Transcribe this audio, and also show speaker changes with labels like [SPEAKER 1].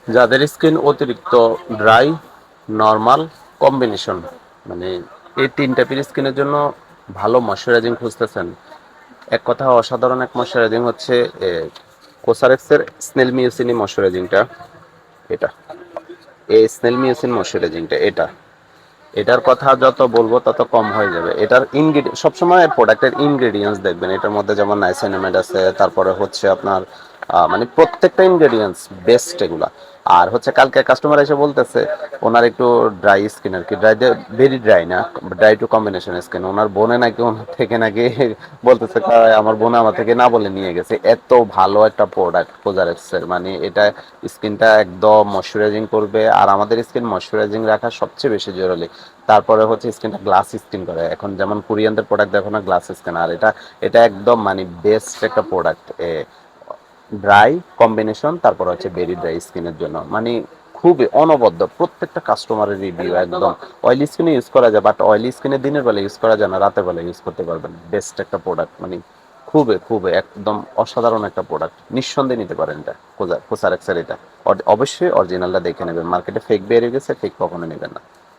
[SPEAKER 1] যাদের স্কিন অতিরিক্ত dry, normal, combination, মানে এই তিন টাইপের স্কিনের জন্য ভালো ময়শ্চারাইজিং খুঁজতেছেন, এক কথা অসাধারণ এক ময়শ্চারাইজিং হচ্ছে কোসারেক্সের স্নেল মিউসিনি ময়শ্চারাইজিংটা। এটা এই স্নেল মিউসিন ময়শ্চারাইজিংটা এটার কথা যত বলবো তত কম হয়ে যাবে। এটার সবসময় প্রোডাক্টের ইনগ্রেডিয়েন্টস দেখবেন, এটার মধ্যে যেমন নাইসিনামাইড আছে, তারপরে হচ্ছে আপনার মানে প্রত্যেকটা ইনগ্রেডিয়েন্টস বেস্ট এগুলা। আর হচ্ছে কালকে কাস্টমার এসে বলতেছে ওনার একটু ড্রাই স্কিন আর কি, ড্রাই, ভেরি ড্রাই না, ড্রাই টু কম্বিনেশন স্কিন। ওনার বোনে নাকি ওনার থেকে নাকি বলতেছে আমার বোন আমার থেকে না বলে নিয়ে গেছে, এত ভালো একটা প্রোডাক্ট কোজারেক্সের। মানে এটা স্কিনটা একদম ময়শ্চারাইজিং করবে, আর আমাদের স্কিন ময়শ্চারাইজিং রাখা সবচেয়ে বেশি জরুরি। তারপরে হচ্ছে স্কিনটা গ্লাস স্কিন করে, এখন যেমন কোরিয়ানদের প্রোডাক্ট দেখো না গ্লাস স্কিন, আর এটা এটা একদম মানে বেস্ট একটা প্রোডাক্ট ড্রাই কম্বিনেশন, তারপর হচ্ছে ভেরি ড্রাই স্কিনের জন্য। মানে খুবই অনবদ্য, প্রত্যেকটা কাস্টমারের রিভিউ একদম। অয়েলি স্কিনে ইউজ করা যায়, বাট অয়েলি স্কিনে দিনের বেলা ইউজ করা যায় না, রাতের বেলা ইউজ করতে পারবেন। বেস্ট একটা প্রোডাক্ট, মানে খুবই খুবই একদম অসাধারণ একটা প্রোডাক্ট, নিঃসন্দেহে নিতে পারেন এটা। কোসারেক্সের এটা অবশ্যই অরিজিনালটা দেখে নেবেন, মার্কেটে ফেক বেরিয়ে গেছে, ফেক কখনো নেবেন না।